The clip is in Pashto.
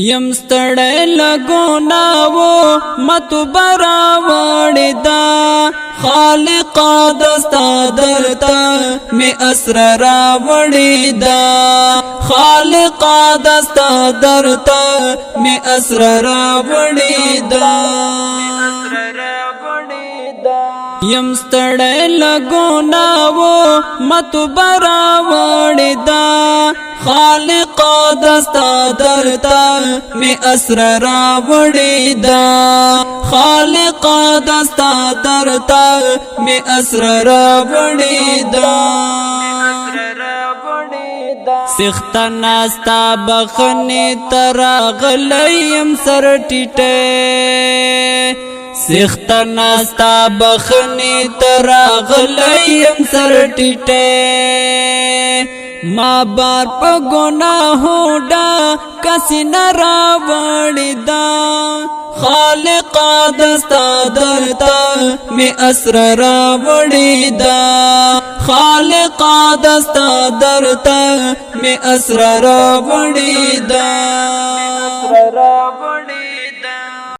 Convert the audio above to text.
یم ستړی لګوناو متو براوړی دا خالقا دستا درتا می اسر راوړی دا خالقا دستا درتا می اسر راوړی دا یم ستړی لګوناو متو براوړی دا خالقا دستا درتا می اسر راوړی دا خالقا دستا درتا می اسر راوړی دا سخت ناستا بخنی تراغلیم سر ټیټه سخت ناستا بخنی تراغلیم سر ټیټه ما بار پا گناہو ڈا کسی نراوڑی دا خالقا دستا درتا می اسر راوڑی دا خالقا دستا درتا می اسر راوڑی دا